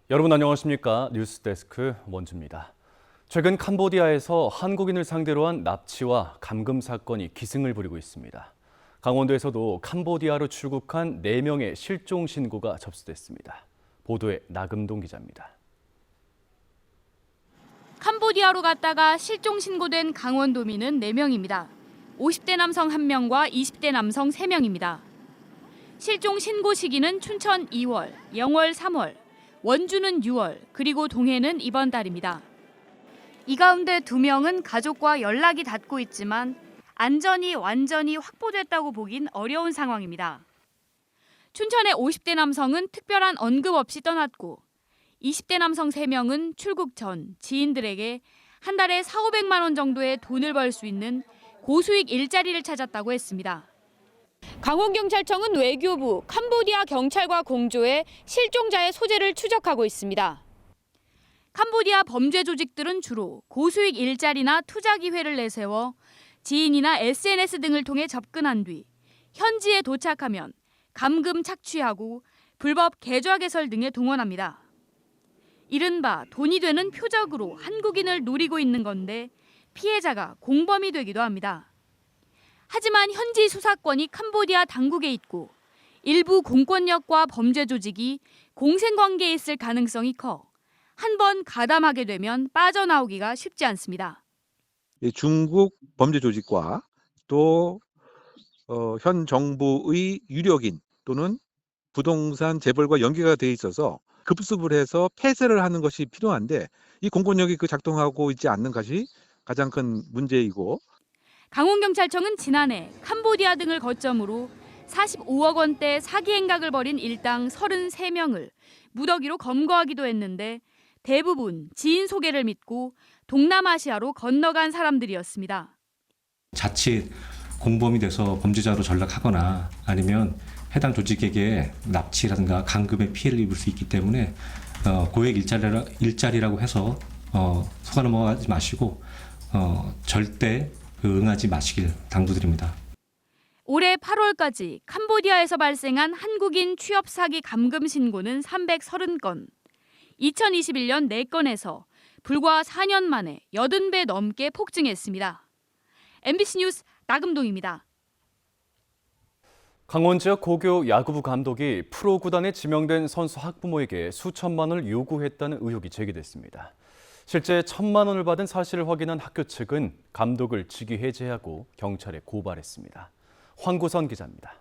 여러분 안녕하십니까? 뉴스데스크 원주입니다. 최근 캄보디아에서 한국인을 상대로 한 납치와 감금 사건이 기승을 부리고 있습니다. 강원도에서도 캄보디아로 출국한 4명의 실종 신고가 접수됐습니다. 보도에 나금동 기자입니다. 캄보디아로 갔다가 실종 신고된 강원도민은 4명입니다. 50대 남성 1명과 20대 남성 3명입니다. 실종 신고 시기는 춘천 2월, 영월 3월, 원주는 6월, 그리고 동해는 이번 달입니다. 이 가운데 2명은 가족과 연락이 닿고 있지만 안전이 완전히 확보됐다고 보긴 어려운 상황입니다. 춘천의 50대 남성은 특별한 언급 없이 떠났고 20대 남성 3명은 출국 전 지인들에게 한 달에 4,500만 원 정도의 돈을 벌 수 있는 고수익 일자리를 찾았다고 했습니다. 강원경찰청은 외교부, 캄보디아 경찰과 공조해 실종자의 소재를 추적하고 있습니다. 캄보디아 범죄 조직들은 주로 고수익 일자리나 투자 기회를 내세워 지인이나 SNS 등을 통해 접근한 뒤 현지에 도착하면 감금 착취하고 불법 계좌 개설 등에 동원합니다. 이른바 돈이 되는 표적으로 한국인을 노리고 있는 건데 피해자가 공범이 되기도 합니다. 하지만 현지 수사권이 캄보디아 당국에 있고 일부 공권력과 범죄 조직이 공생관계에 있을 가능성이 커 한 번 가담하게 되면 빠져나오기가 쉽지 않습니다. 중국 범죄 조직과 또 현 정부의 유력인 또는 부동산 재벌과 연계가 돼 있어서 급습을 해서 폐쇄를 하는 것이 필요한데 이 공권력이 작동하고 있지 않는 것이 가장 큰 문제이고, 강원경찰청은 지난해 캄보디아 등을 거점으로 45억 원대 사기 행각을 벌인 일당 33명을 무더기로 검거하기도 했는데 대부분 지인 소개를 믿고 동남아시아로 건너간 사람들이었습니다. 자칫 공범이 돼서 범죄자로 전락하거나 아니면 해당 조직에게 납치라든가 감금의 피해를 입을 수 있기 때문에 고액 일자리라고 해서 속아 넘어가지 마시고 절대 응하지 마시길 당부드립니다. 올해 8월까지 캄보디아에서 발생한 한국인 취업 사기 감금 신고는 330건, 2021년 4건에서 불과 4년 만에 80배 넘게 폭증했습니다. MBC 뉴스 나금동입니다. 강원 지역 고교 야구부 감독이 프로 구단에 지명된 선수 학부모에게 수천만 원을 요구했다는 의혹이 제기됐습니다. 실제 1,000만 원을 받은 사실을 확인한 학교 측은 감독을 직위 해제하고 경찰에 고발했습니다. 황구선 기자입니다.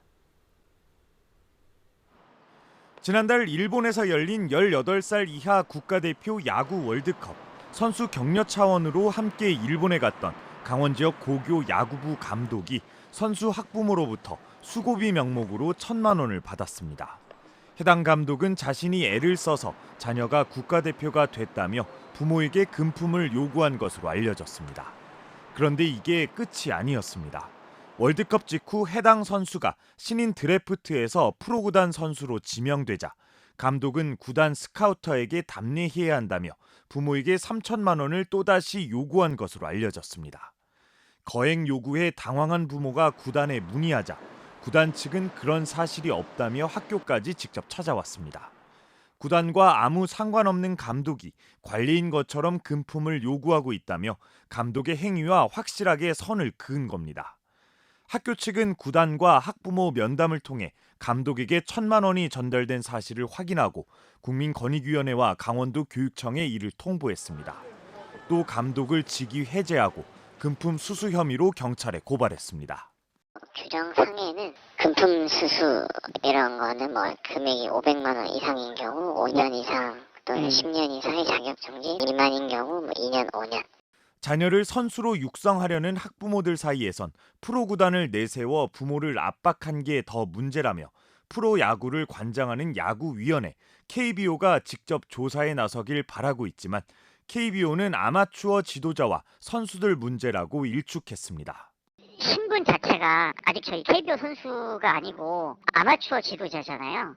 지난달 일본에서 열린 18살 이하 국가대표 야구 월드컵 선수 격려 차원으로 함께 일본에 갔던 강원 지역 고교 야구부 감독이 선수 학부모로부터 수고비 명목으로 1,000만 원을 받았습니다. 해당 감독은 자신이 애를 써서 자녀가 국가대표가 됐다며 부모에게 금품을 요구한 것으로 알려졌습니다. 그런데 이게 끝이 아니었습니다. 월드컵 직후 해당 선수가 신인 드래프트에서 프로구단 선수로 지명되자 감독은 구단 스카우터에게 답례해야 한다며 부모에게 3천만 원을 또다시 요구한 것으로 알려졌습니다. 거액 요구에 당황한 부모가 구단에 문의하자 구단 측은 그런 사실이 없다며 학교까지 직접 찾아왔습니다. 구단과 아무 상관없는 감독이 관리인 것처럼 금품을 요구하고 있다며 감독의 행위와 확실하게 선을 그은 겁니다. 학교 측은 구단과 학부모 면담을 통해 감독에게 1,000만 원이 전달된 사실을 확인하고 국민권익위원회와 강원도 교육청에 이를 통보했습니다. 또 감독을 직위 해제하고 금품 수수 혐의로 경찰에 고발했습니다. 규정상에는 금품 수수 이런 거는 금액이 500만 원 이상인 경우 5년 이상 또는 10년 이상의 자격정지, 미만인 경우 2년, 5년. 자녀를 선수로 육성하려는 학부모들 사이에선 프로구단을 내세워 부모를 압박한 게 더 문제라며 프로야구를 관장하는 야구위원회 KBO가 직접 조사에 나서길 바라고 있지만 KBO는 아마추어 지도자와 선수들 문제라고 일축했습니다. 신분 자체가 아직 저희 KBO 선수가 아니고 아마추어 지도자잖아요.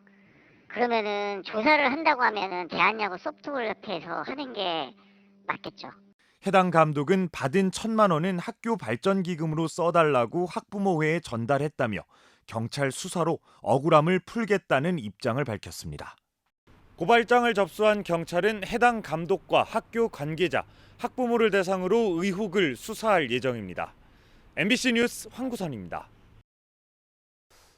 그러면은 조사를 한다고 하면은 대한야구 소프트볼협회에서 하는 게 맞겠죠. 해당 감독은 받은 1,000만 원은 학교 발전 기금으로 써달라고 학부모회에 전달했다며 경찰 수사로 억울함을 풀겠다는 입장을 밝혔습니다. 고발장을 접수한 경찰은 해당 감독과 학교 관계자, 학부모를 대상으로 의혹을 수사할 예정입니다. MBC 뉴스 황구선입니다.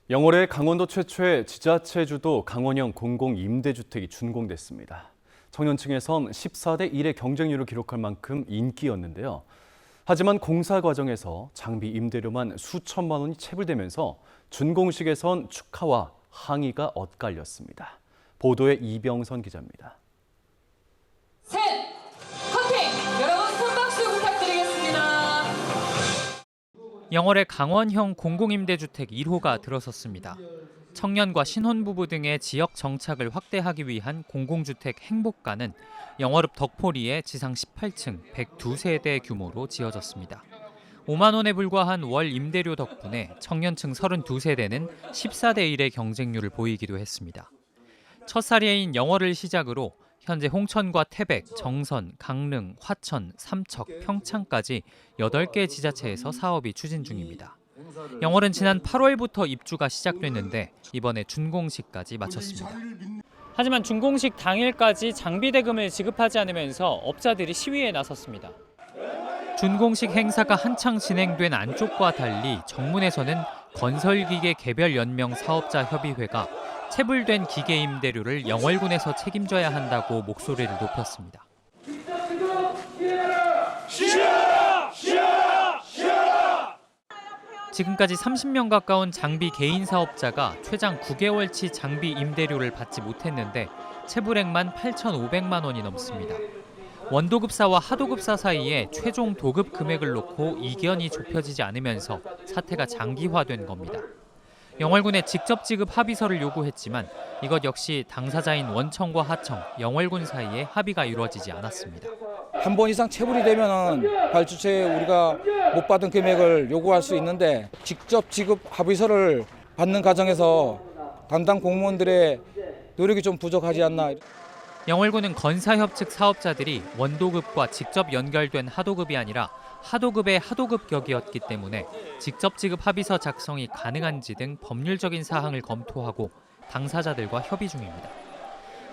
영월의 강원도 최초의 지자체 주도 강원형 공공임대주택이 준공됐습니다. 청년층에선 14대 1의 경쟁률을 기록할 만큼 인기였는데요. 하지만 공사 과정에서 장비 임대료만 수천만 원이 체불되면서 준공식에선 축하와 항의가 엇갈렸습니다. 보도에 이병선 기자입니다. 셋! 커팅! 여러분 손박수 부탁드리겠습니다. 영월의 강원형 공공임대주택 1호가 들어섰습니다. 청년과 신혼부부 등의 지역 정착을 확대하기 위한 공공주택 행복가는 영월읍 덕포리의 지상 18층 102세대 규모로 지어졌습니다. 5만 원에 불과한 월 임대료 덕분에 청년층 32세대는 14대 1의 경쟁률을 보이기도 했습니다. 첫 사례인 영월을 시작으로 현재 홍천과 태백, 정선, 강릉, 화천, 삼척, 평창까지 8개 지자체에서 사업이 추진 중입니다. 영월은 지난 8월부터 입주가 시작됐는데 이번에 준공식까지 마쳤습니다. 하지만 준공식 당일까지 장비 대금을 지급하지 않으면서 업자들이 시위에 나섰습니다. 준공식 행사가 한창 진행된 안쪽과 달리 정문에서는 건설기계 개별 연명 사업자 협의회가 체불된 기계 임대료를 영월군에서 책임져야 한다고 목소리를 높였습니다. 지금까지 30명 가까운 장비 개인 사업자가 최장 9개월치 장비 임대료를 받지 못했는데 체불액만 8,500만 원이 넘습니다. 원도급사와 하도급사 사이에 최종 도급 금액을 놓고 이견이 좁혀지지 않으면서 사태가 장기화된 겁니다. 영월군에 직접 지급 합의서를 요구했지만 이것 역시 당사자인 원청과 하청, 영월군 사이에 합의가 이루어지지 않았습니다. 한 번 이상 체불이 되면은 발주처에 우리가 못 받은 금액을 요구할 수 있는데 직접 지급 합의서를 받는 과정에서 담당 공무원들의 노력이 좀 부족하지 않나. 영월군은 건사협 측 사업자들이 원도급과 직접 연결된 하도급이 아니라 하도급의 하도급 격이었기 때문에 직접 지급 합의서 작성이 가능한지 등 법률적인 사항을 검토하고 당사자들과 협의 중입니다.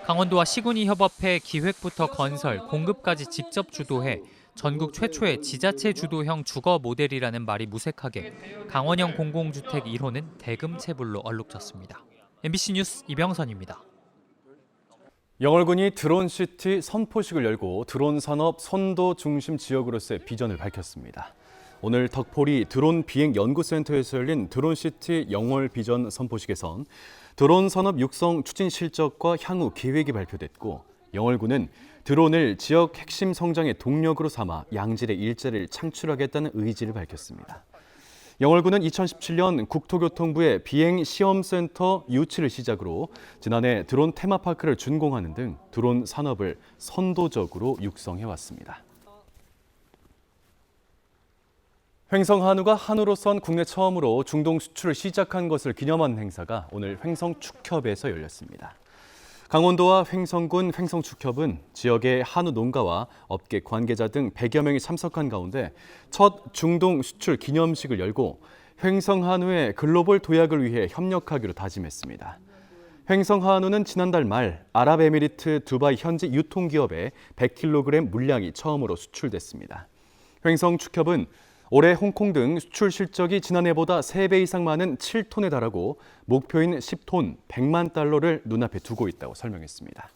강원도와 시군이 협업해 기획부터 건설, 공급까지 직접 주도해 전국 최초의 지자체 주도형 주거 모델이라는 말이 무색하게 강원형 공공주택 1호는 대금 체불로 얼룩졌습니다. MBC 뉴스 이병선입니다. 영월군이 드론시티 선포식을 열고 드론 산업 선도 중심 지역으로서의 비전을 밝혔습니다. 오늘 덕포리 드론 비행 연구센터에서 열린 드론시티 영월 비전 선포식에선 드론 산업 육성 추진 실적과 향후 계획이 발표됐고 영월군은 드론을 지역 핵심 성장의 동력으로 삼아 양질의 일자리를 창출하겠다는 의지를 밝혔습니다. 영월군은 2017년 국토교통부의 비행시험센터 유치를 시작으로 지난해 드론 테마파크를 준공하는 등 드론 산업을 선도적으로 육성해왔습니다. 횡성한우가 한우로선 국내 처음으로 중동 수출을 시작한 것을 기념한 행사가 오늘 횡성축협에서 열렸습니다. 강원도와 횡성군 횡성축협은 지역의 한우 농가와 업계 관계자 등 100여 명이 참석한 가운데 첫 중동 수출 기념식을 열고 횡성한우의 글로벌 도약을 위해 협력하기로 다짐했습니다. 횡성한우는 지난달 말 아랍에미리트 두바이 현지 유통기업에 100kg 물량이 처음으로 수출됐습니다. 횡성축협은 올해 홍콩 등 수출 실적이 지난해보다 3배 이상 많은 7톤에 달하고 목표인 10톤 100만 달러를 눈앞에 두고 있다고 설명했습니다.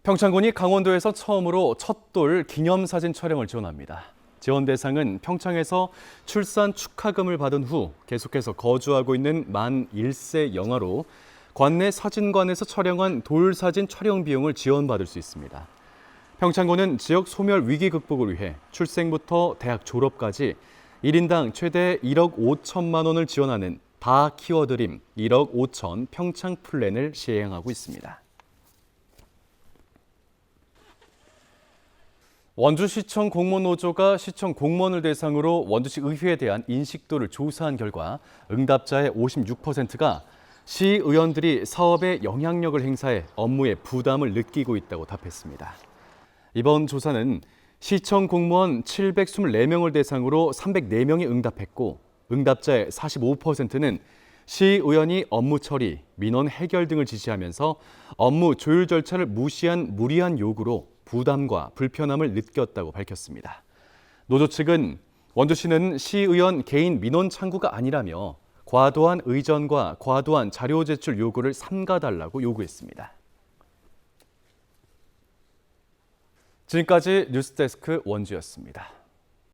평창군이 강원도에서 처음으로 첫돌 기념사진 촬영을 지원합니다. 지원 대상은 평창에서 출산 축하금을 받은 후 계속해서 거주하고 있는 만 1세 영아로 관내 사진관에서 촬영한 돌사진 촬영 비용을 지원받을 수 있습니다. 평창군은 지역 소멸 위기 극복을 위해 출생부터 대학 졸업까지 1인당 최대 1억 5천만 원을 지원하는 다 키워드림 1억 5천 평창 플랜을 시행하고 있습니다. 원주시청 공무원노조가 시청 공무원을 대상으로 원주시 의회에 대한 인식도를 조사한 결과 응답자의 56%가 시의원들이 사업에 영향력을 행사해 업무에 부담을 느끼고 있다고 답했습니다. 이번 조사는 시청 공무원 724명을 대상으로 304명이 응답했고 응답자의 45%는 시의원이 업무 처리, 민원 해결 등을 지시하면서 업무 조율 절차를 무시한 무리한 요구로 부담과 불편함을 느꼈다고 밝혔습니다. 노조 측은 원주시는 시의원 개인 민원 창구가 아니라며 과도한 의전과 과도한 자료 제출 요구를 삼가달라고 요구했습니다. 지금까지 뉴스데스크 원주였습니다.